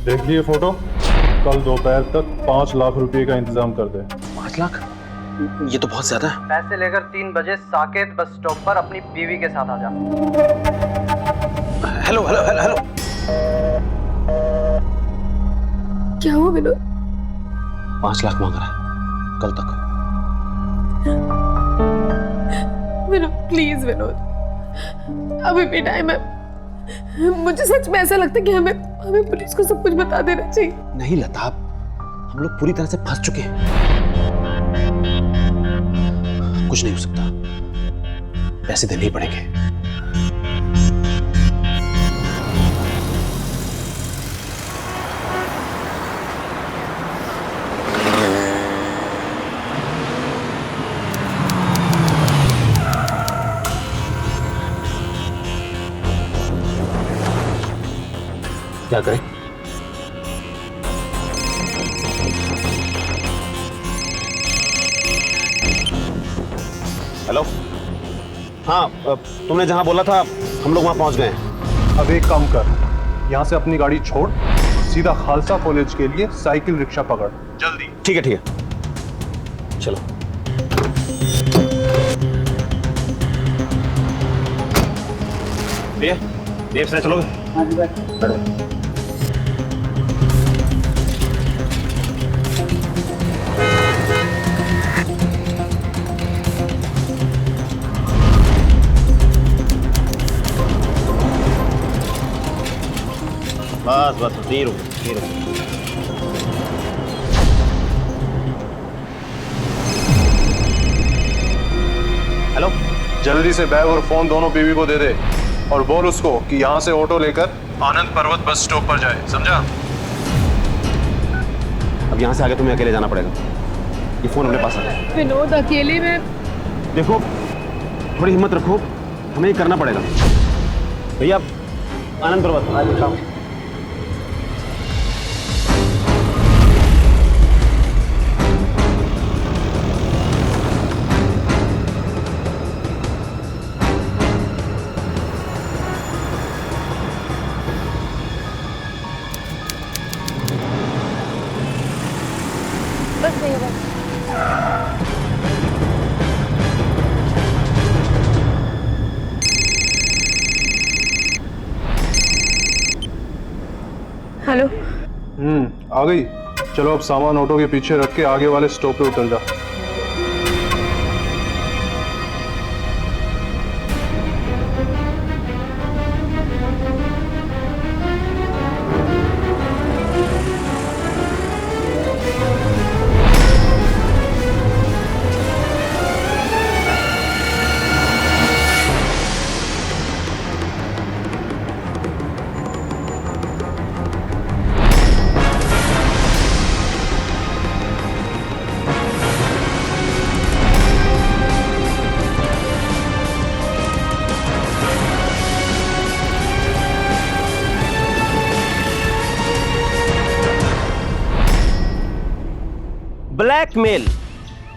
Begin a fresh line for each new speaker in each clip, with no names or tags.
देख लिए फोटो। कल दोपहर तक 5 लाख रुपए का इंतजाम कर दे।
5 लाख? ये तो बहुत ज्यादा है।
पैसे लेकर 3 बजे साकेत बस स्टॉप पर अपनी बीवी के साथ आ जा।
Hello hello hello hello.
क्या हुआ विनोद?
5 लाख मांग रहा है कल तक।
विनोद प्लीज विनोद, अभी भी टाइम है। मुझे सच में ऐसा लगता है कि हमें पुलिस को सब कुछ बता देना चाहिए।
नहीं लता, हम लोग पूरी तरह से फंस चुके हैं। कुछ नहीं हो सकता, पैसे देने ही पड़ेंगे। क्या करें? हेलो, हाँ, तुमने जहां बोला था हम लोग वहां पहुंच गए हैं।
अब एक काम कर, यहाँ से अपनी गाड़ी छोड़, सीधा खालसा कॉलेज के लिए साइकिल रिक्शा पकड़, जल्दी।
ठीक है ठीक है, चलो। देव से चलोगे? हाँ जी, बैठो। बस बस धीरे धीरे। हेलो,
जल्दी से बैग और फोन दोनों बीवी को दे दे और बोल उसको कि यहाँ से ऑटो लेकर आनंद पर्वत बस स्टॉप पर जाए, समझा?
अब यहाँ से आगे तुम्हें अकेले जाना पड़ेगा। ये फोन अपने पास रखो।
विनोद अकेले में?
देखो, थोड़ी हिम्मत रखो, हमें ये करना पड़ेगा। भैया आनंद पर्वत।
बस नहीं बस। हेलो।
आ गई। चलो अब सामान ऑटो के पीछे रख के आगे वाले स्टॉप पे उतर जा।
ब्लैकमेल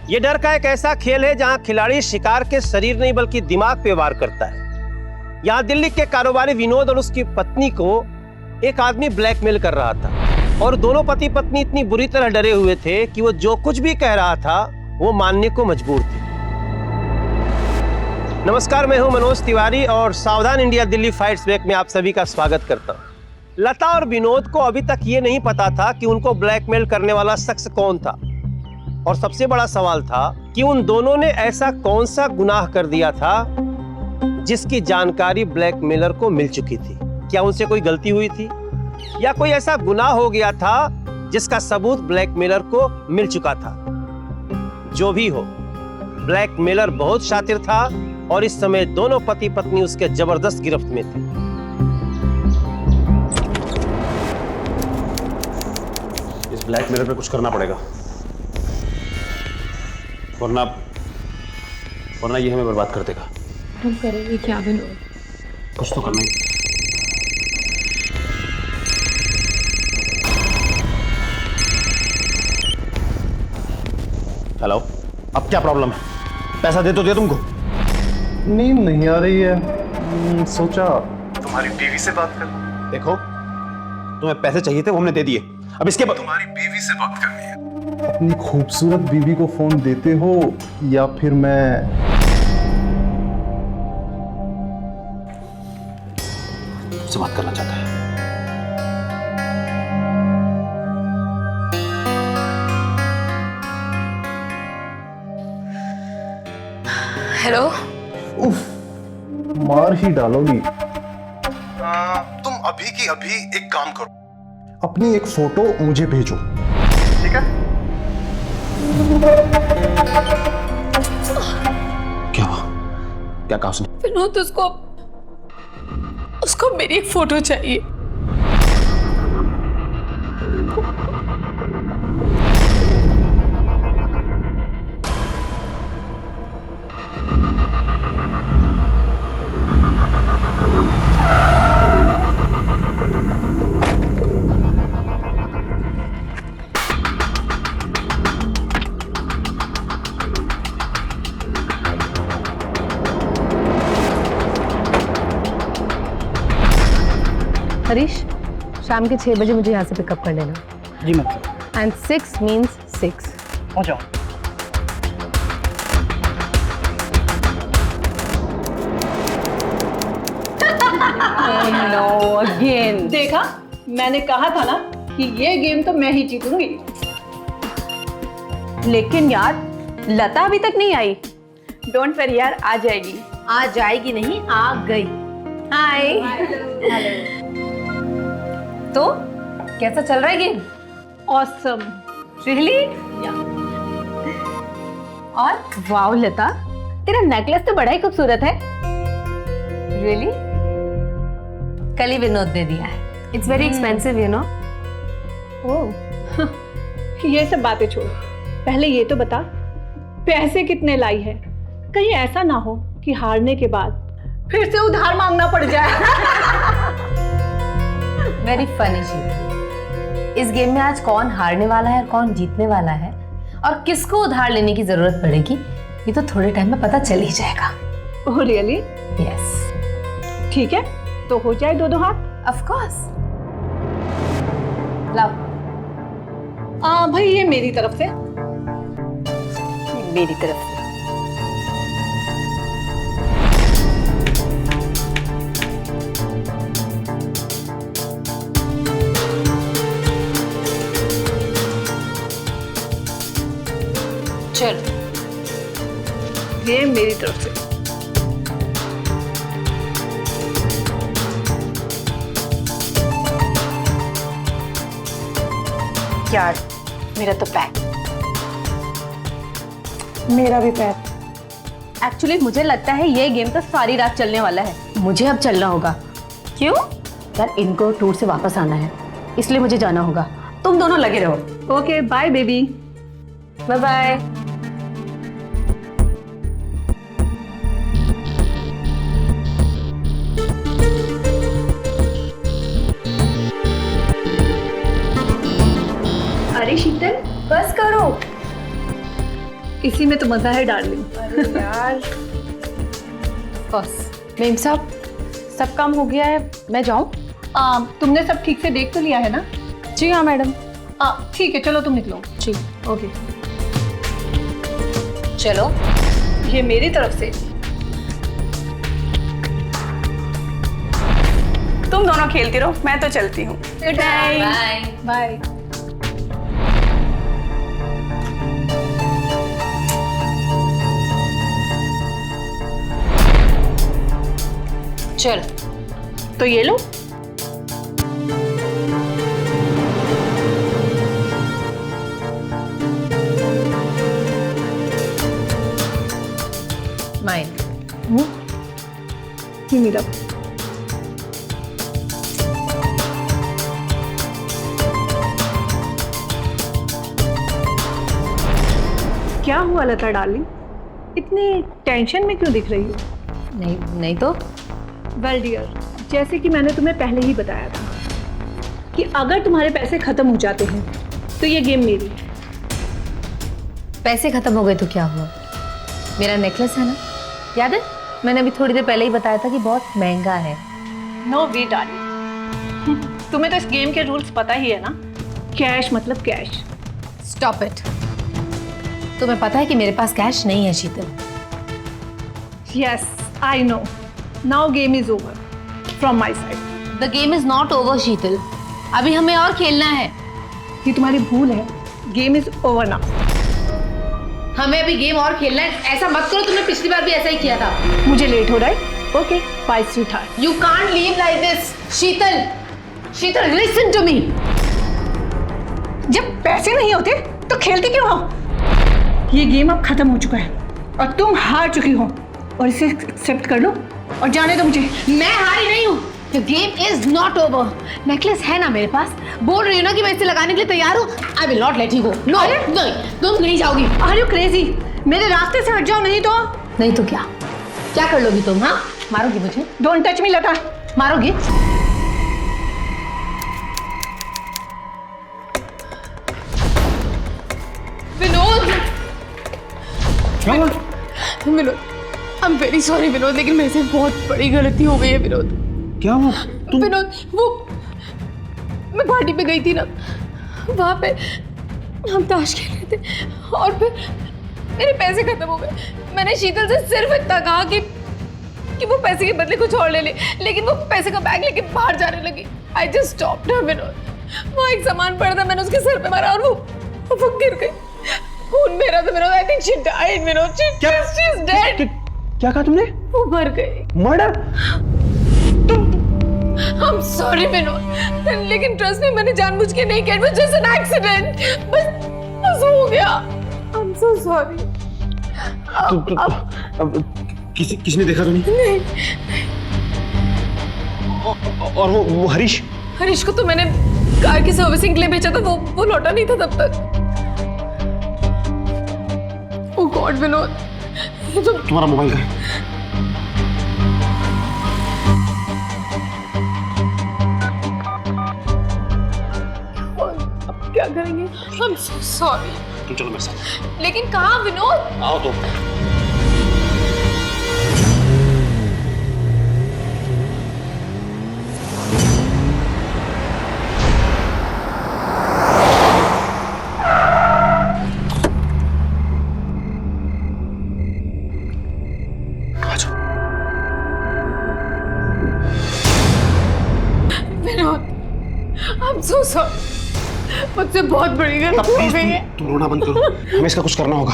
ये डर का एक ऐसा खेल है जहां खिलाड़ी शिकार के शरीर नहीं बल्कि दिमाग पे वार करता है। यहां दिल्ली के कारोबारी विनोद और उसकी पत्नी को एक आदमी ब्लैकमेल कर रहा था और दोनों पति पत्नी इतनी बुरी तरह डरे हुए थे कि वो जो कुछ भी कह रहा था वो मानने को मजबूर थे। नमस्कार, मैं हूं मनोज तिवारी और सावधान इंडिया दिल्ली फाइट्स बैक में आप सभी का स्वागत करता हूं। लता और विनोद को अभी तक ये नहीं पता था कि उनको ब्लैकमेल करने वाला शख्स कौन था और सबसे बड़ा सवाल था कि उन दोनों ने ऐसा कौन सा गुनाह कर दिया था जिसकी जानकारी ब्लैकमेलर को मिल चुकी थी। क्या उनसे कोई गलती हुई थी या कोई ऐसा गुनाह हो गया था जिसका सबूत ब्लैकमेलर को मिल चुका था? जो भी हो, ब्लैकमेलर बहुत शातिर था और इस समय दोनों पति पत्नी उसके जबरदस्त गिरफ्त में थे।
इस ब्लैकमेलर पे कुछ करना पड़ेगा, वरना ये हमें बर्बाद कर देगा।
हम करेंगे क्या विनोद?
कुछ तो करना ही। हेलो, अब क्या प्रॉब्लम है? पैसा दे तो दिया तुमको।
नींद नहीं आ रही है, सोचा तुम्हारी बीवी से बात कर।
देखो, तुम्हें पैसे चाहिए थे वो हमने दे दिए, अब इसके बाद
तुम्हारी बीवी से बात करनी है।
अपनी खूबसूरत बीवी को फोन देते हो या फिर मैं?
तुमसे बात करना चाहता है।
हेलो।
उफ, मार ही डालोगी।
तुम अभी की अभी एक काम करो,
अपनी एक फोटो मुझे भेजो।
ठीक है?
क्या हुआ? क्या कहा उसने?
विनोद, उसको मेरी एक फोटो चाहिए।
हरीश, शाम के 6 बजे मुझे यहाँ से पिकअप कर लेना।
जी मैम।
And 6 means 6।
हो जाओ।
No again.
देखा, मैंने कहा था ना कि ये गेम तो मैं ही जीतूंगी।
लेकिन यार, लता अभी तक नहीं आई।
डोंट वरी यार, आ जाएगी।
आ जाएगी नहीं, आ गई। हाय। तो कैसा चल रहा है गेम?
ऑसम।
रियली? और वाओ लता, तेरा नेकलेस तो बड़ा ही खूबसूरत है। रियली? कल ही विनोद दे दिया है। It's very expensive, you know.
ओह, ये सब बातें छोड़, पहले ये तो बता पैसे कितने लाई है? कहीं ऐसा ना हो कि हारने के बाद फिर से उधार मांगना पड़ जाए।
वेरी फनी चीज। इस गेम में आज कौन हारने वाला है और कौन जीतने वाला है और किसको उधार लेने की जरूरत पड़ेगी, ये तो थोड़े टाइम में पता चल ही जाएगा।
Oh really?
यस।
ठीक है, तो हो जाए दो हाथ।
Of course. लाओ।
भाई ये मेरी तरफ से।
मेरी तरफ से। चल,
ये मेरी तरफ से।
यार मेरा तो पैक।
मेरा भी पैर।
एक्चुअली मुझे लगता है ये गेम तो सारी रात चलने वाला है। मुझे अब चलना होगा। क्यों? यार इनको टूर से वापस आना है, इसलिए मुझे जाना होगा। तुम दोनों लगे रहो।
Okay, bye baby.
Bye bye.
अरे शीतल,
बस करो।
इसी में तो मजा है डार्लिंग।
यार बस। मेम साहब, सब काम हो गया है, मैं जाऊं?
तुमने सब ठीक से देख तो लिया है ना?
जी हाँ मैडम।
ठीक है, चलो तुम निकलो।
जी
ओके,
चलो।
ये मेरी तरफ से।
तुम दोनों खेलती रहो, मैं तो चलती हूँ।
Good night.
बाय।
चल,
तो ये लो।
माइन।
ये मेरा। क्या हुआ लता डार्लिंग, इतनी टेंशन में क्यों दिख रही हो?
नहीं नहीं तो।
वेल डियर, जैसे कि मैंने तुम्हें पहले ही बताया था कि अगर तुम्हारे पैसे खत्म हो जाते हैं तो ये गेम मेरी है।
पैसे खत्म हो गए तो क्या हुआ? मेरा नेकलेस है ना, याद है? मैंने अभी थोड़ी देर पहले ही बताया था कि बहुत महंगा है।
नो वे डार्लिंग, तुम्हें तो इस गेम के रूल्स पता ही है ना, कैश मतलब कैश।
Stop it. तुम्हें पता है कि मेरे पास कैश नहीं है Sheetal.
Yes I know, now game is over from my side.
The game is not over Sheetal, अभी हमें और खेलना है।
ये तुम्हारी भूल है, गेम इज ओवर नाउ।
हमें अभी गेम और खेलना है, ऐसा मत करो, तुमने पिछली बार भी ऐसा ही किया था।
मुझे लेट हो रहा है। Okay bye sweetheart.
You can't leave like this. Sheetal, Sheetal listen to me.
जब पैसे नहीं होते तो खेलते क्यों हो? ये गेम अब खत्म हो चुका है और तुम हार चुकी हो, और इसे एक्सेप्ट कर लो और जाने दो मुझे।
मैं हारी नहीं हूँ। The game is not over. Necklace है ना मेरे पास, बोल रही हूँ ना कि मैं इसे लगाने के लिए तैयार हूँ। I will not let you go. No नहीं, तुम नहीं जाओगी।
Are you crazy? मेरे रास्ते से हट जाओ, नहीं तो
नहीं तो क्या क्या कर लोगी तुम? हाँ, मारोगी मुझे?
Don't touch me Lata.
मारोगी?
Vinod, Vinod, I am very sorry Vinod, लेकिन मेरे से बहुत बड़ी गलती हो गई है विनोद।
क्या हुआ?
विनोद, वो मैं पार्टी पे गई थी ना, वहां पे हम ताश खेल रहे थे और फिर मेरे पैसे खत्म हो गए। मैंने शीतल से सिर्फ इतना कहा कि वो पैसे के बदले कुछ और ले ले, लेकिन वो पैसे का बैग लेके बाहर जाने लगी। आई जस्ट स्टॉप्ड हर विनोद। वहाँ एक सामान पड़ा था, मैंने उसके सर पे मारा और वो गिर गई। खून मेरा था Vinod. I think she died Vinod. She is dead.
क्या कहा तुमने?
वो मर गई।
मर्डर?
I'm sorry विनोद, लेकिन ट्रस्ट में मैंने जानबूझ के नहीं किया। It was just an accident। बस हो गया। I'm so sorry।
अब किसने देखा तो नहीं? और वो हरीश
को तो मैंने कार की सर्विसिंग के लिए भेजा था, वो लौटा नहीं था तब तक। Oh God विनोद, ये तो
तुम्हारा मोबाइल का है?
क्या करेंगे? I'm so sorry।
तुम चलो मेरे साथ।
लेकिन कहाँ विनोद?
आओ तो।
Vinod, I'm so sorry। मुझसे बहुत बड़ी गलती हो गई है।
तुम रोना बंद करो, हमें इसका कुछ करना होगा।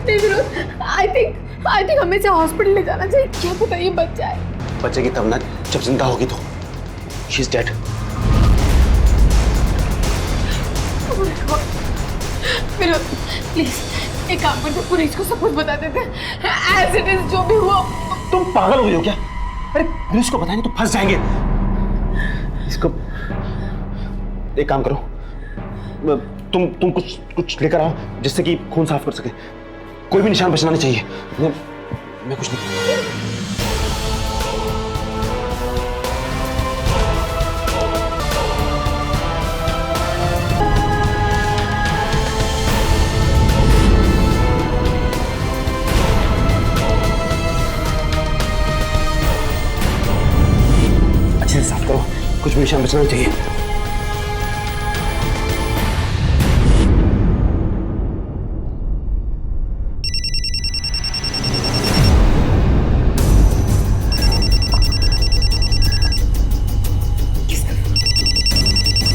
नहीं विनोद, आई थिंक हमें इसे हॉस्पिटल ले जाना चाहिए। क्या पता ये बच जाए।
बचेगी तब ना, जब जिंदा होगी तो। She is dead.
Vinod please एक काम करते, पुलिस को सब कुछ बता देते हैं। एज इट इज जो भी हुआ।
तुम पागल हो गई हो क्या? अरे पुलिस को बताएंगे तो फंस जाएंगे। इसको एक काम करो, तुम कुछ लेकर आओ जिससे कि खून साफ कर सके। कोई भी निशान बचना नहीं चाहिए। मैं कुछ नहीं। अच्छे से साफ करो, कुछ भी निशान बचना नहीं चाहिए।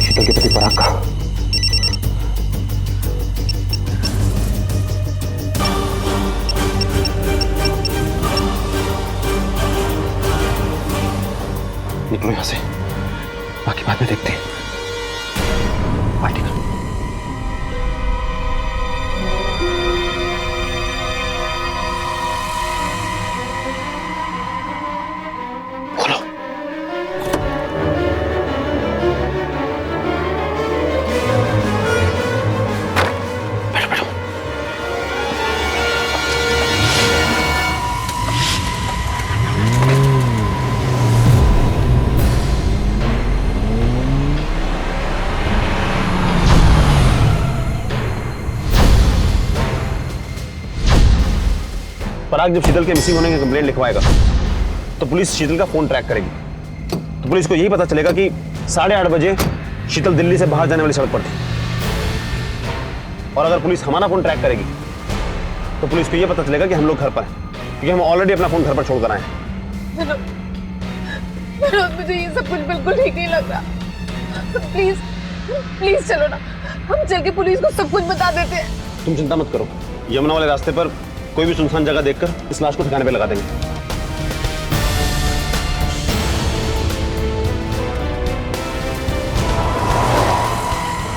शीतल के पति पराग का। निकलो यहां से, बाकी बाद में देखते हैं। पार्टी करो। बोलो। बैठो बैठो। पराग जब शीतल के मिसिंग होने की कंप्लेंट लिखवाएगा तो पुलिस शीतल का फोन ट्रैक करेगी। तो पुलिस को यही पता चलेगा कि 8:30 बजे शीतल दिल्ली से बाहर जाने वाली सड़क पर थी। और अगर पुलिस हमारा फोन ट्रैक करेगी तो पुलिस को यह पता चलेगा कि हम लोग घर पर हैं, क्योंकि हम ऑलरेडी अपना फोन घर पर छोड़कर आए हैं।
विनोद, मुझे ये सब कुछ बिल्कुल ठीक नहीं लग रहा। प्लीज प्लीज चलो ना, हम चल के पुलिस को सब कुछ बता देते हैं।
तुम चिंता मत करो, यमुना वाले रास्ते पर कोई भी सुनसान जगह देखकर इस लाश को ठिकाने पे लगा देंगे।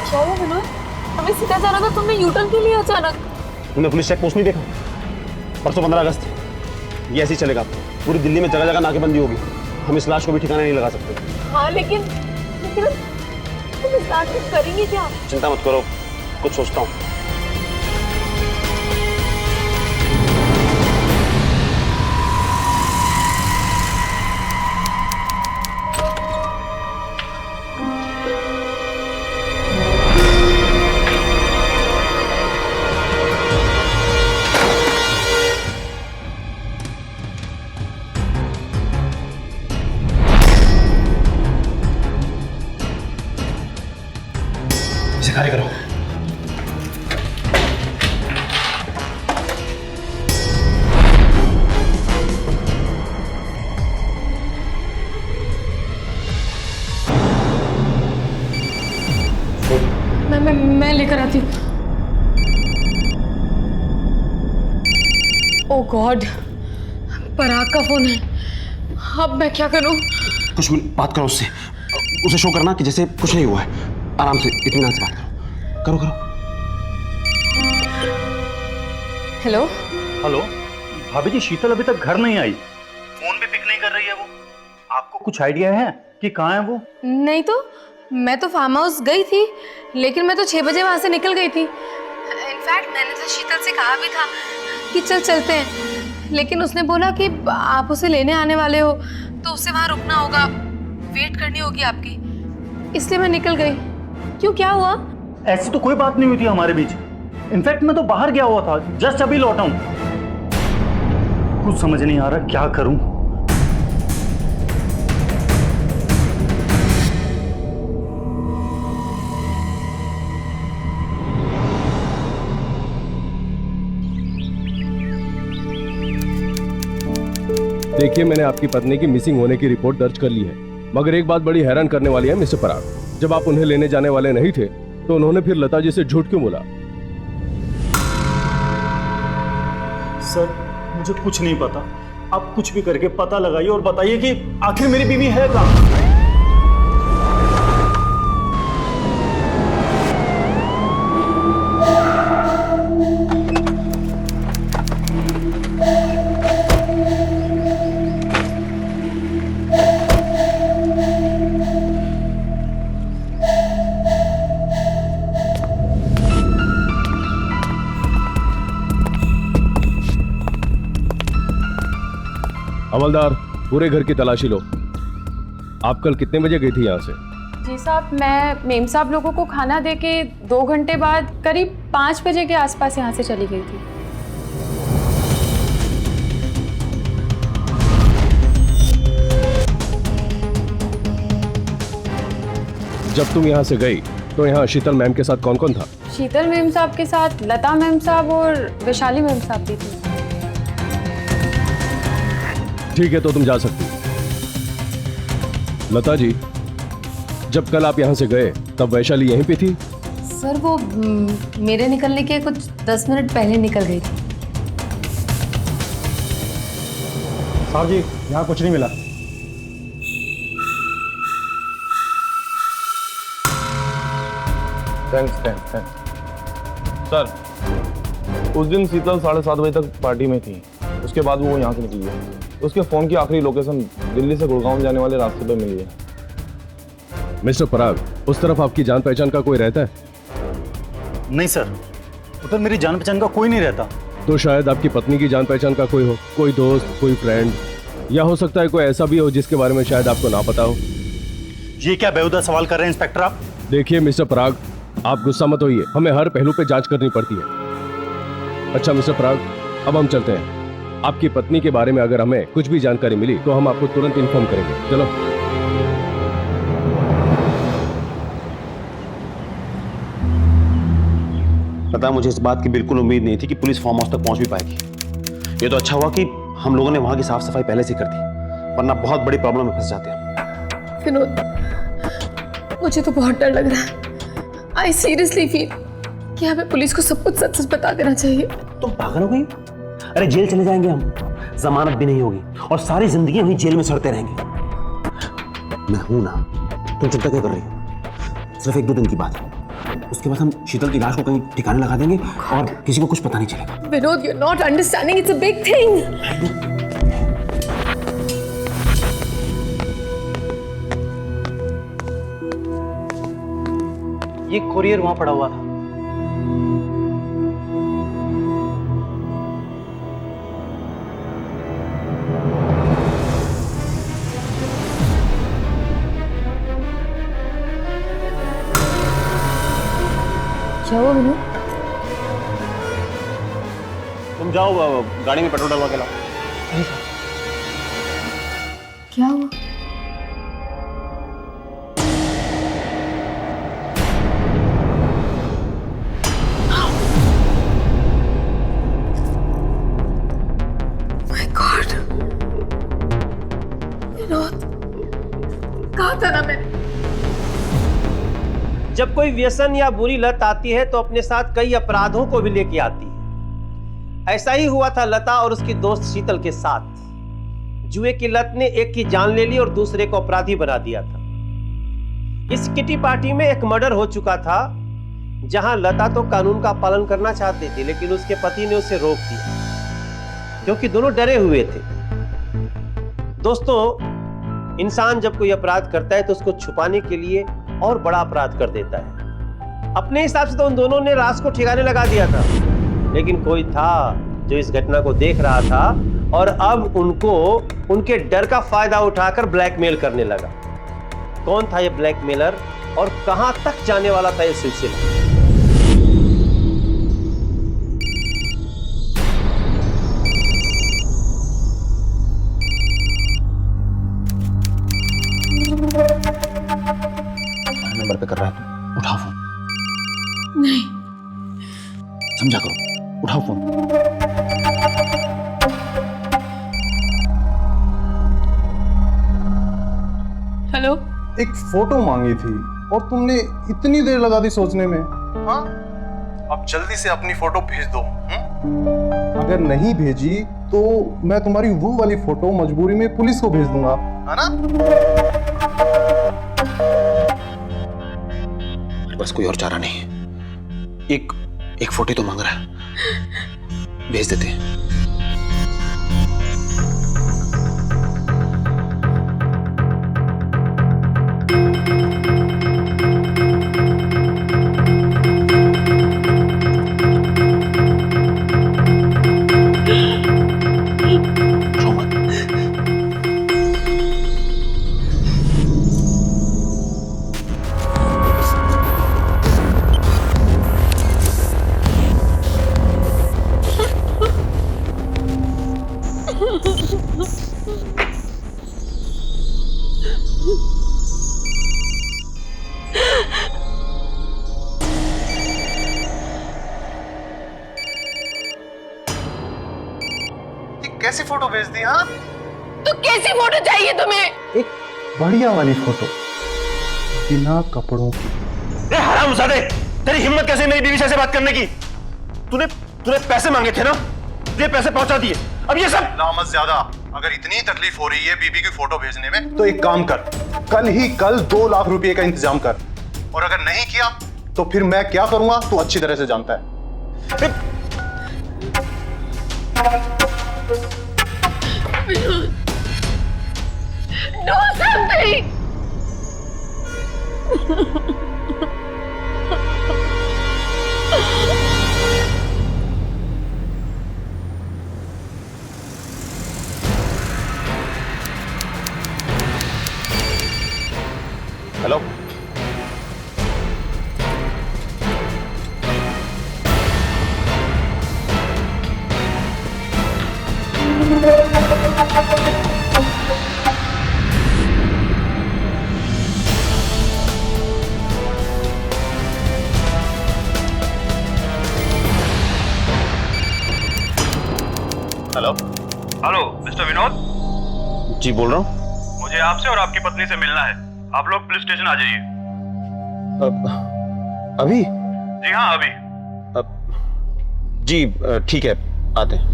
क्या हुआ विनोद? हमें सीधा जाना था, तुमने यूटर्न के लिए अचानक?
तुमने पुलिस चेक पोस्ट नहीं देखा? परसों 15 अगस्त ये ऐसे ही चलेगा, पूरी दिल्ली में जगह जगह नाकेबंदी होगी। हम इस लाश को भी ठिकाने नहीं लगा सकते।
हाँ लेकिन तुम इस लाश को करेंगे क्या?
चिंता मत करो, कुछ सोचता हूँ। कार्य करो।
मैं लेकर आती हूँ। ओह गॉड, पराग का फोन है। अब मैं क्या करूँ?
कुछ मिनट बात करो उससे, उसे शो करना कि जैसे कुछ नहीं हुआ है। आराम से, इत्मीनान से बात करो। करो।
हेलो
हेलो, भाभी जी शीतल अभी तक घर नहीं आई, फोन भी पिक नहीं कर रही है वो। आपको कुछ आइडिया है कि कहाँ है वो?
नहीं तो, मैं तो फार्म हाउस गई थी, लेकिन मैं तो 6 बजे वहां से निकल गई थी। इनफैक्ट मैंने तो शीतल से कहा भी था कि चलते हैं, लेकिन उसने बोला कि आप उसे लेने आने वाले हो तो उसे वहां रुकना होगा, वेट करनी होगी आपकी, इसलिए मैं निकल गई। क्यों, क्या हुआ?
ऐसी तो कोई बात नहीं हुई थी हमारे बीच। इनफैक्ट मैं तो बाहर गया हुआ था, जस्ट अभी लौटा हूं। कुछ समझ नहीं आ रहा क्या करूं।
देखिए, मैंने आपकी पत्नी की मिसिंग होने की रिपोर्ट दर्ज कर ली है, मगर एक बात बड़ी हैरान करने वाली है मिस्टर पराग। जब आप उन्हें लेने जाने वाले नहीं थे तो उन्होंने फिर लता जी से झूठ क्यों बोला?
सर मुझे कुछ नहीं पता, आप कुछ भी करके पता लगाइए और बताइए कि आखिर मेरी बीवी है कहाँ।
हवलदार, पूरे घर की तलाशी लो। आप कल कितने बजे गई थी यहाँ से?
जी साहब, मैं मेम साहब लोगों को खाना देके 2 घंटे बाद करीब 5 बजे के आसपास यहाँ से चली गई थी।
जब तुम यहाँ से गई तो यहाँ शीतल मैम के साथ कौन कौन था?
शीतल मेम साहब के साथ लता मेम साहब और वैशाली मेम साहब भी थी।
ठीक है, तो तुम जा सकती। लता जी, जब कल आप यहाँ से गए तब वैशाली यहीं पे थी?
सर वो मेरे निकलने के कुछ 10 मिनट पहले निकल गई थी।
साहब जी, यहाँ कुछ नहीं मिला।
थैंक्स। सर, उस दिन शीतल 7:30 बजे तक पार्टी में थी, उसके बाद वो यहाँ से निकली है। उसके फोन की आखिरी लोकेशन दिल्ली से गुड़गांव जाने वाले रास्ते पर मिली है।
मिस्टर पराग, उस तरफ आपकी जान पहचान का कोई रहता है?
नहीं सर, उधर मेरी जान पहचान का कोई नहीं रहता।
तो शायद आपकी पत्नी की जान पहचान का कोई हो, कोई दोस्त, कोई फ्रेंड, या हो सकता है कोई ऐसा भी हो जिसके बारे में शायद आपको ना पता हो।
ये क्या बेहुदा सवाल कर रहे हैं इंस्पेक्टर आप?
देखिए मिस्टर पराग, आप गुस्सा मत होइए, हमें हर पहलू पे जांच करनी पड़ती है। अच्छा मिस्टर पराग, अब हम चलते हैं। आपकी पत्नी के बारे में अगर हमें कुछ भी जानकारी मिली तो हम आपको तुरंत इन्फॉर्म करेंगे। चलो।
पता है, मुझे इस बात की बिल्कुल उम्मीद नहीं थी कि पुलिस फार्म हाउस तक पहुंच भी पाएगी। ये तो अच्छा हुआ कि हम लोगों ने वहां की साफ सफाई पहले से कर दी, वरना बहुत बड़ी प्रॉब्लम में फंस जाते हैं।
विनोद, मुझे तो बहुत डर लग रहा है। आई सीरियसली फील कि हमें पुलिस को सब कुछ सच सच बता देना चाहिए।
तुम पागल हो गई? अरे जेल चले जाएंगे हम, जमानत भी नहीं होगी और सारी जिंदगी वहीं जेल में सड़ते रहेंगे। मैं हूं ना, तुम चिंता क्या कर रही हो? सिर्फ 1-2 दिन की बात है, उसके बाद हम शीतल की लाश को कहीं ठिकाने लगा देंगे और किसी को कुछ पता नहीं चलेगा।
Vinod, you're not understanding, it's a big thing.
ये कोरियर वहां पड़ा हुआ था।
क्या हुआ विनोद?
तुम जाओ गाड़ी में पेट्रोल डलवा के लाओ।
क्या हुआ? My God! विनोद, कहा था ना मैंने।
जब कोई व्यसन या बुरी लत आती है तो अपने साथ कई अपराधों को भी लेके आती है। ऐसा ही हुआ था लता और उसकी दोस्त शीतल के साथ। जुए की लत ने एक की जान ले ली और दूसरे को अपराधी बना दिया था। इस किटी पार्टी में एक मर्डर हो चुका था, जहां लता तो कानून का पालन करना चाहती थी, लेकिन उसके पति ने उसे रोक दिया क्योंकि दोनों डरे हुए थे। दोस्तों, इंसान जब कोई अपराध करता है तो उसको छुपाने के लिए और बड़ा अपराध कर देता है। अपने हिसाब से तो उन दोनों ने राज को ठिकाने लगा दिया था, लेकिन कोई था जो इस घटना को देख रहा था और अब उनको उनके डर का फायदा उठाकर ब्लैकमेल करने लगा। कौन था ये ब्लैकमेलर और कहां तक जाने वाला था ये सिलसिला?
नंबर पे कर रहा है तू, उठाओ फोन।
नहीं,
समझा करो, उठाओ फोन।
हेलो।
एक फोटो मांगी थी और तुमने इतनी देर लगा दी सोचने में। हाँ, अब जल्दी से अपनी फोटो भेज दो। अगर नहीं भेजी तो मैं तुम्हारी वो वाली फोटो मजबूरी में पुलिस को भेज दूंगा, है ना?
बस कोई और चारा नहीं, एक फोटो तो मांग रहा है, भेज देते हैं।
कैसी फोटो भेज दी? हाँ,
तो कैसी फोटो चाहिए तुम्हें?
एक बढ़िया वाली फोटो, बिना कपड़ों की।
हरामजादे, तेरी हिम्मत कैसे मेरी बीवी से ऐसे बात करने की? तूने पैसे मांगे थे ना, ये पैसे पहुंचा दिए, अब ये सब
लामत ज्यादा। अगर इतनी तकलीफ हो रही है बीबी की फोटो भेजने में, तो एक काम कर, कल ही कल 2 लाख रुपए का इंतजाम कर, और अगर नहीं किया तो फिर मैं क्या करूंगा तू अच्छी तरह से जानता है।
Do something!
Hello,
hello mister Vinod.
जी बोल रहा हूँ।
मुझे आपसे और आपकी पत्नी से मिलना है। आप लोग पुलिस स्टेशन आ जाइए।
अभी?
जी हाँ अभी।
जी ठीक है, आते हैं।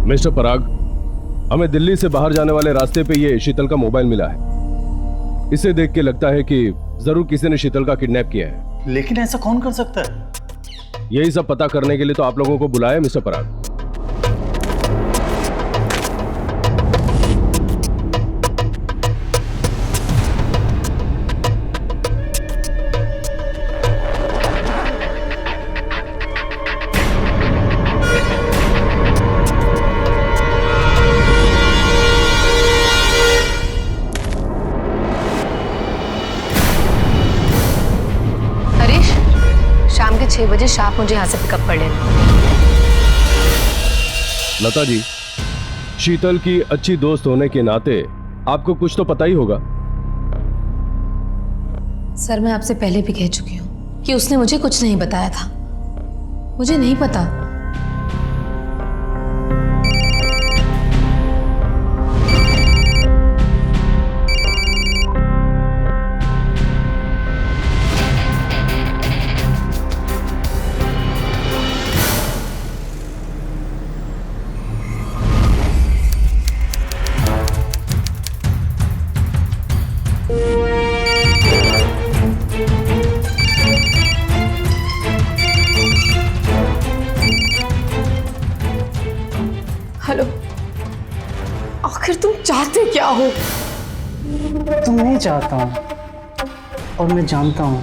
मिस्टर पराग, हमें दिल्ली से बाहर जाने वाले रास्ते पे ये शीतल का मोबाइल मिला है। इसे देख के लगता है कि जरूर किसी ने शीतल का किडनैप किया है।
लेकिन ऐसा कौन कर सकता है?
यही सब पता करने के लिए तो आप लोगों को बुलाया मिस्टर पराग।
शाम के 6 बजे शार्प मुझे यहाँ से पिकअप कर लेना।
लता जी, शीतल की अच्छी दोस्त होने के नाते आपको कुछ तो पता ही होगा।
सर मैं आपसे पहले भी कह चुकी हूँ कि उसने मुझे कुछ नहीं बताया था। मुझे नहीं पता। हेलो, आखिर तुम चाहते क्या हो?
तुम नहीं चाहता हूँ, और मैं जानता हूँ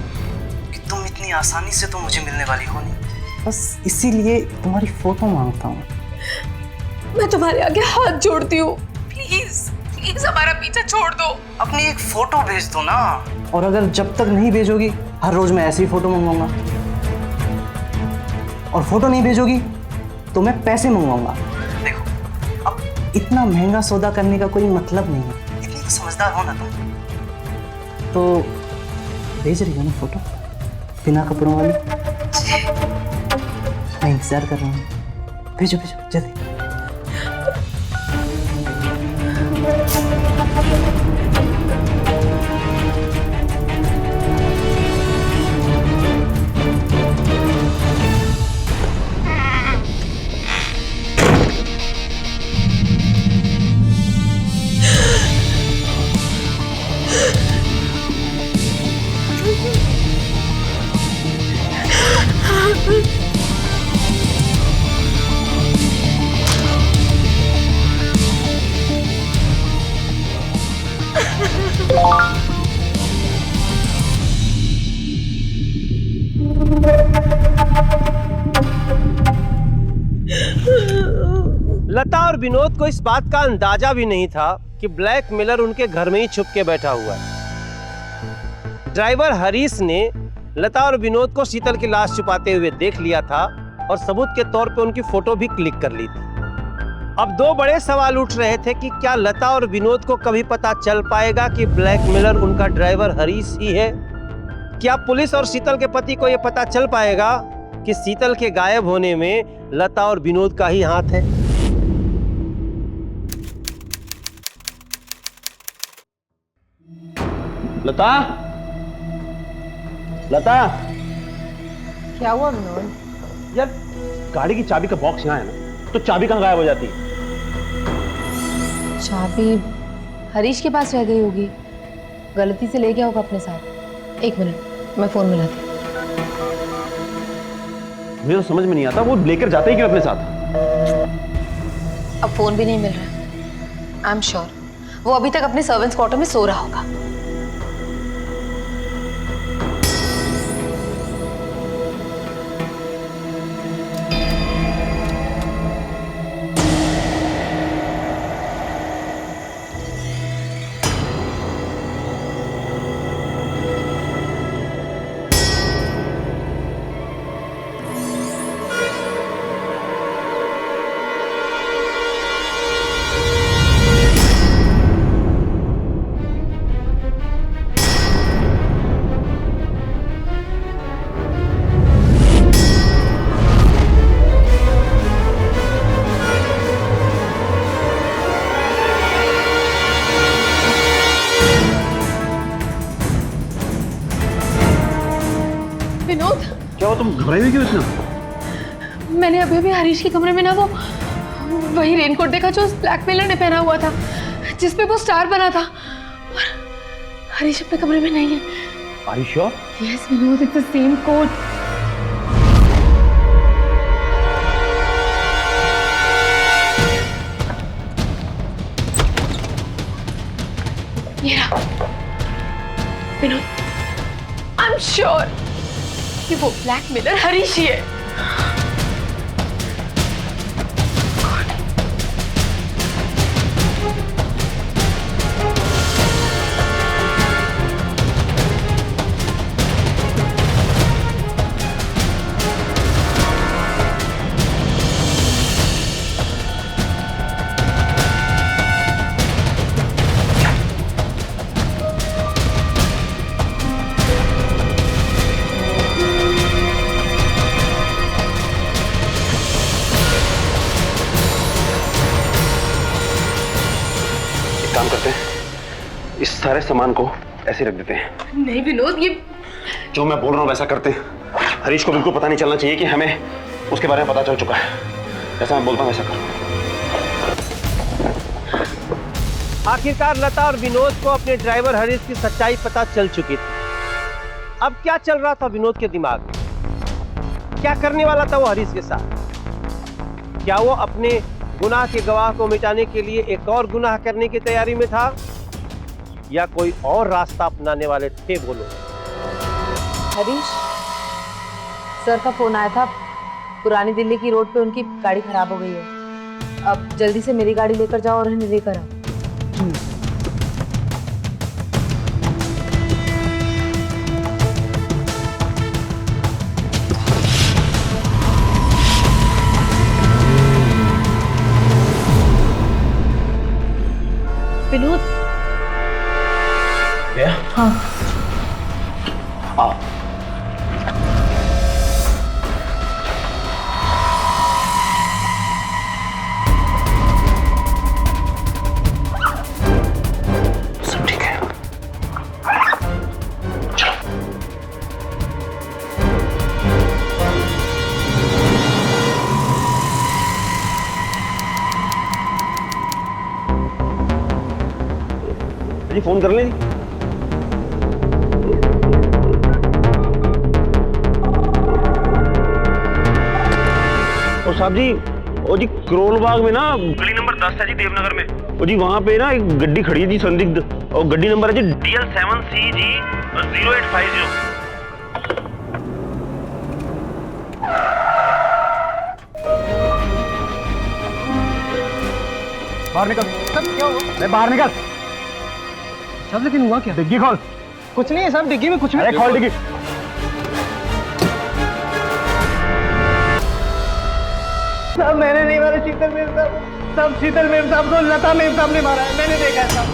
कि तुम इतनी आसानी से तो मुझे मिलने वाली हो नहीं। बस इसीलिए तुम्हारी फोटो मांगता हूँ।
मैं तुम्हारे आगे हाथ जोड़ती हूँ, प्लीज प्लीज हमारा पीछा छोड़ दो।
अपनी एक फोटो भेज दो ना। और अगर जब तक नहीं भेजोगी, हर रोज मैं ऐसी फोटो मंगवाऊंगा। और फोटो नहीं भेजोगी तो मैं पैसे मंगवाऊंगा। देखो, अब इतना महंगा सौदा करने का कोई मतलब नहीं है। इतनी तो समझदार हो ना तुम। तो भेज रही हो ना फोटो, बिना कपड़ों वाली? मैं इंतजार कर रहा हूँ। भेजो भेजो जल्दी।
लता और विनोद को इस बात का अंदाजा भी नहीं था कि ब्लैकमेलर उनके घर में ही छुप के बैठा हुआ है। ड्राइवर हरीश ने लता और विनोद को शीतल की लाश छुपाते हुए देख लिया था और सबूत के तौर पे उनकी फोटो भी क्लिक कर ली थी। अब दो बड़े सवाल उठ रहे थे कि क्या लता और विनोद को कभी पता चल पाएगा कि ब्लैकमेलर उनका ड्राइवर हरीश ही है? क्या पुलिस और शीतल के पति को यह पता चल पाएगा कि शीतल के गायब होने में लता और विनोद का ही हाथ है?
लता, लता,
क्या हुआ विनोद?
यार गाड़ी की चाबी का बॉक्स यहाँ है ना, तो चाबी कहाँ गायब हो जाती है?
चाबी हरीश के पास रह गई होगी, गलती से ले गया होगा अपने साथ। एक मिनट, मैं फोन मिलाती हूँ।
मुझे तो समझ में नहीं आता वो लेकर जाते ही क्यों अपने साथ?
अब फोन भी नहीं मिल रहा। आई एम श्योर वो अभी तक अपने सर्वेंट्स क्वार्टर में सो रहा होगा। विनोद,
क्या हुआ, तुम घबराई हुई क्यों इतना?
मैंने अभी अभी हरीश के कमरे में ना वो वही रेनकोट देखा जो उस ब्लैकमेलर ने पहना हुआ था, जिसपे वो स्टार बना था। और हरीश अपने कमरे में नहीं है।
Are you sure?
Yes, Vinod, it's the same coat. ये रहा। विनोद, I'm sure कि वो ब्लैकमेलर हरीश ही है।
काम करते हैं, इस सारे सामान को ऐसे रख देते हैं।
नहीं विनोद, ये
जो मैं बोल रहा हूँ वैसा करते हैं। हरीश को बिल्कुल पता नहीं चलना चाहिए कि हमें उसके बारे में पता चल चुका है। जैसा मैं बोलता हूँ वैसा करो।
आखिरकार लता और विनोद को अपने ड्राइवर हरीश की सच्चाई पता चल चुकी थी। अब क्या चल रहा था विनोद के दिमाग में? क्या करने वाला था वो हरीश के साथ? क्या वो अपने गुनाह के गवाह को मिटाने के लिए एक और गुनाह करने की तैयारी में था, या कोई और रास्ता अपनाने वाले थे वो लोग?
हरीश, सर का फोन आया था, पुरानी दिल्ली की रोड पे उनकी गाड़ी खराब हो गई है। अब जल्दी से मेरी गाड़ी लेकर जाओ और उन्हें लेकर आओ।
विनोद,
क्या?
हाँ,
आओ। सब ठीक है, चलो। अजी फोन कर ले। साहब जी, ओ जी करोल बाग में ना
गली नंबर 10 है जी, देवनगर में।
ओ जी वहाँ पे ना एक गड्डी खड़ी है जी, संदिग्ध, और गड्डी नंबर है जी
DL7CG 0850।
बाहर निकल।
सब क्या हुआ?
अरे बाहर निकल।
सब लेकिन हुआ क्या?
डिग्गी खोल।
कुछ नहीं है सब, डिग्गी में कुछ नहीं।
अरे खोल डिग्गी।
सब मैंने नहीं मारा, शीतल मेम साहब, सब शीतल मेम साहब को लता मेम साहब ने मारा है, मैंने देखा है सब।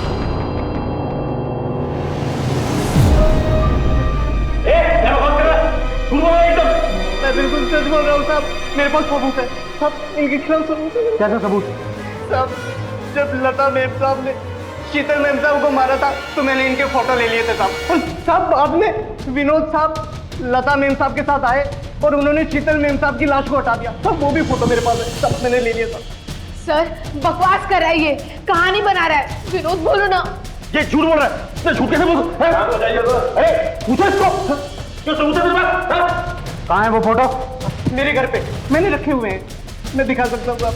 मैं बिल्कुल सच बोल रहा हूँ साहब, मेरे पास सबूत है, सब इनके खिलाफ सबूत है।
क्या सबूत?
साहब, जब लता मेम साहब ने शीतल मेम साहब को मारा था तो मैंने इनके फोटो ले लिए थे साहब। और साहब आपने विनोद साहब लता मेम साहब के साथ आए और उन्होंने शीतल मेम साहब की लाश को हटा दिया। सब वो भी फोटो मेरे पास है, सब मैंने ले लिया था।
सर बकवास कर रहा है, ये कहानी बना रहा है। विनोद बोलो ना।
ये झूठ बोल रहा है। मैं झूठ कैसे बोल? अरे पूछो इसको, क्यों सबूत है मेरे पास?
कहाँ है वो फोटो?
मेरे घर पे मैंने रखे हुए हैं, मैं दिखा सकता हूँ साहब।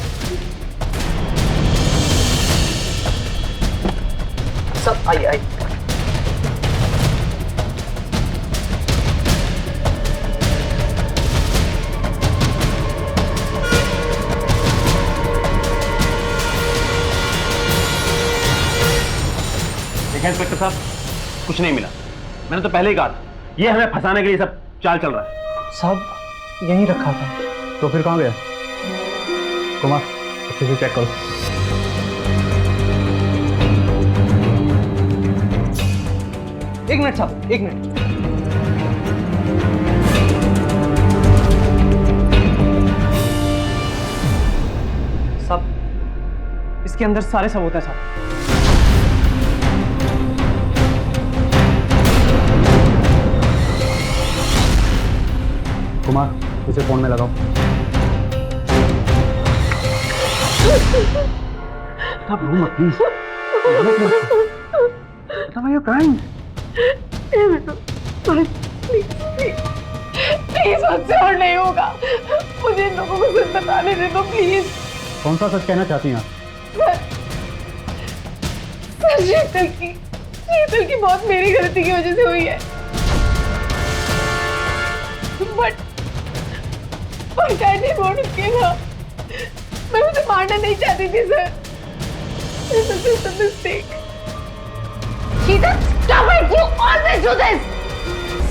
सब आई आई।
इंस्पेक्टर साहब, कुछ नहीं मिला। मैंने तो पहले ही कहा था, ये हमें फंसाने के लिए सब चाल चल रहा है।
साहब यहीं रखा था।
तो फिर कहाँ गया? कुमार अच्छे से चेक करो।
एक मिनट साहब, एक मिनट। साहब इसके अंदर सारे सबूत हैं साहब।
कुमार इसे फोन में लगाओ। Stop, Ruma, please. Stop, why are you crying?
Please मुझसे और नहीं होगा, मुझे इन लोगों को सच बताने दे दो प्लीज।
कौन सा सच कहना चाहती हैं आप?
सर शीतल की मौत मेरी गलती की वजह से हुई है। But I didn't want to kill her. मैं उसे मारना नहीं चाहती थी sir. This is just a mistake. Sheetal, stop it! You always do this.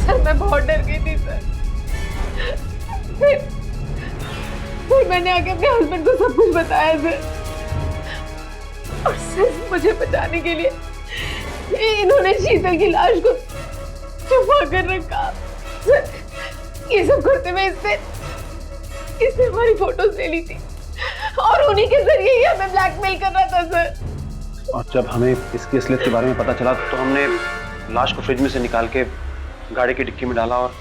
Sir मैं बहुत डर गई थी सर। फिर मैंने आके अपने हस्बैंड को सब कुछ बताया सर। और सिर्फ मुझे बचाने के लिए इन्होंने शीतल की लाश को छुपा कर रखा। सर ये सब करते हुए इसने हमारी फोटोज ले ली थी और उन्हीं के जरिए ही हमें ब्लैकमेल कर रहा था सर।
और जब हमें इसकी असलियत के बारे में पता चला तो हमने लाश को फ्रिज में से निकाल के गाड़ी की डिक्की में डाला और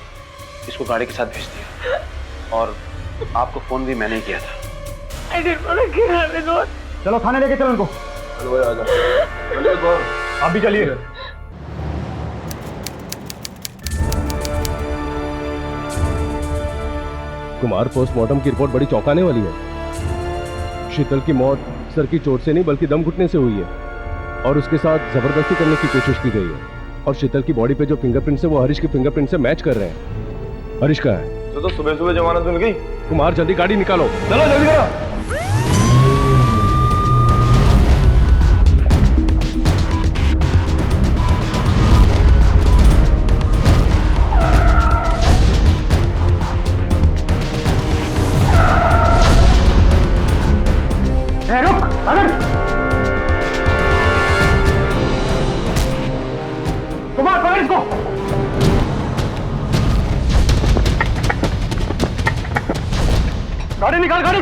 इसको गाड़ी के साथ भेज दिया। और आपको फोन भी मैंने ही किया था।
I didn't want to kill her, Vinod.
चलो थाने लेके चलो इनको।
चलो भाई आजा।
आप भी चलिए।
कुमार, पोस्टमार्टम की रिपोर्ट बड़ी चौंकाने वाली है। शीतल की मौत सर की चोट से नहीं बल्कि दम घुटने से हुई है और उसके साथ जबरदस्ती करने की कोशिश की गई है। और शीतल की बॉडी पे जो फिंगरप्रिंट्स है वो हरीश के फिंगरप्रिंट से मैच कर रहे हैं। हरीश का है
तो सुबह जमानत मिल गई।
कुमार जल्दी गाड़ी निकालो।
चलो जल्दी करो।
रुक, अगर कुमार पकड़ इसको। गाड़ी निकाल, गाड़ी।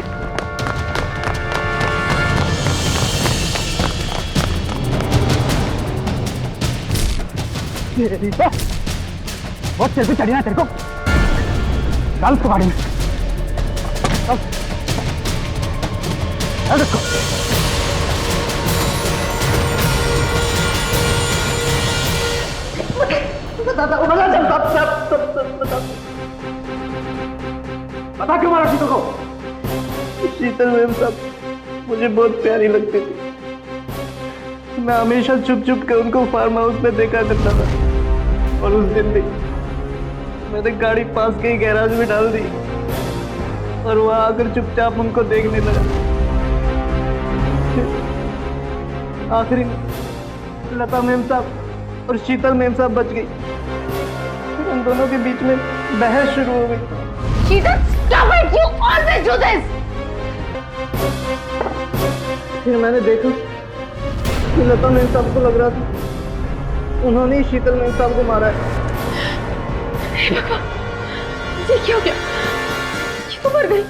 बहुत तेज चढ़ी ना तेरे को। डाल उसको गाड़ी में। बता क्यों मारा शीतल को?
शीतल मैम साहब मुझे बहुत प्यारी लगती थी। मैं हमेशा छुप छुप के उनको फार्म हाउस में देखा करता था और उस दिन भी मैंने गाड़ी पास के ही गैराज में डाल दी और वहां आकर चुपचाप उनको देखने लगा। आखिरी में लता मैम साहब और शीतल मैम साहब बच गई। फिर उन दोनों के बीच में बहस शुरू हो गई।
शीतल, stop it! You always do this.
फिर मैंने देखा कि लता मैम साहब को लग रहा था उन्होंने ही शीतल मैम साहब को मारा है।
ये क्या हो गया? ये तो मर गई।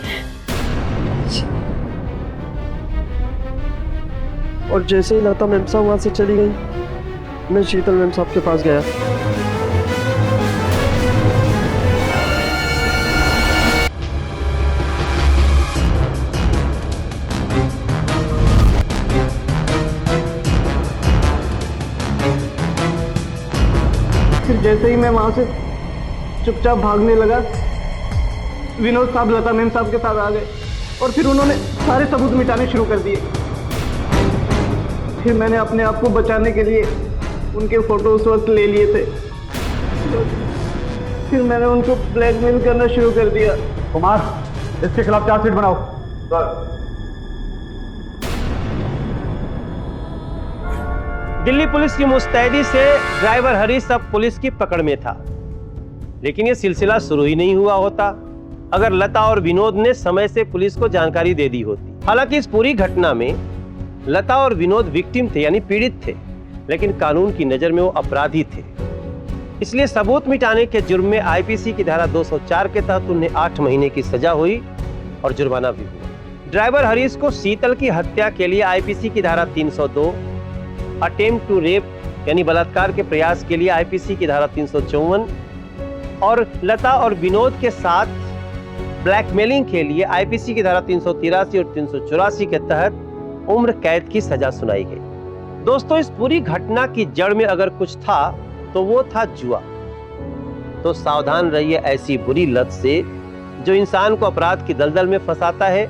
और जैसे ही लता मैम साहब वहां से चली गई मैं शीतल मैम साहब के पास गया। फिर जैसे ही मैं वहां से चुपचाप भागने लगा विनोद साहब लता मैम साहब के साथ आ गए और फिर उन्होंने सारे सबूत मिटाने शुरू कर दिए। फिर मैंने अपने आप को बचाने के लिए उनके फोटो उस वक्त ले लिए थे। फिर मैंने उनको ब्लैकमेल करना शुरू कर दिया।
कुमार इसके खिलाफ चार्जशीट बनाओ।
दिल्ली पुलिस की मुस्तैदी से ड्राइवर हरीश अब पुलिस की पकड़ में था, लेकिन यह सिलसिला शुरू ही नहीं हुआ होता अगर लता और विनोद ने समय से पुलिस को जानकारी दे दी होती। हालांकि इस पूरी घटना में लता और विनोद विक्टिम थे यानी पीड़ित थे, लेकिन कानून की नजर में वो अपराधी थे। इसलिए सबूत मिटाने के जुर्म में आईपीसी की धारा 204 के तहत उन्हें 8 महीने की सजा हुई और जुर्माना भी हुआ। ड्राइवर हरीश को शीतल की हत्या के लिए आईपीसी की धारा 302, अटेम्प्ट टू रेप यानी बलात्कार के प्रयास के लिए आईपीसी की धारा 354 और लता और विनोद के साथ ब्लैकमेलिंग के लिए आईपीसी की धारा 383 और 384 के तहत उम्र कैद की सजा सुनाई गई। दोस्तों, इस पूरी घटना की जड़ में अगर कुछ था तो वो था जुआ। तो सावधान रहिए ऐसी बुरी लत से जो इंसान को अपराध की दलदल में फंसाता है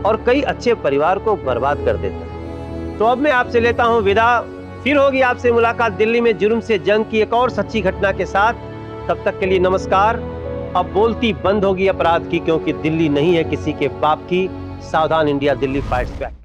और कई अच्छे परिवार को बर्बाद कर देता है। तो अब मैं आपसे लेता हूं विदा। फिर होगी आपसे मुलाकात दिल्ली में जुर्म से जंग की एक और सच्ची घटना के साथ। तब तक के लिए नमस्कार। अब बोलती बंद होगी अपराध की, क्योंकि दिल्ली नहीं है किसी के बाप की। सावधान इंडिया, दिल्ली फाइट्स बैक।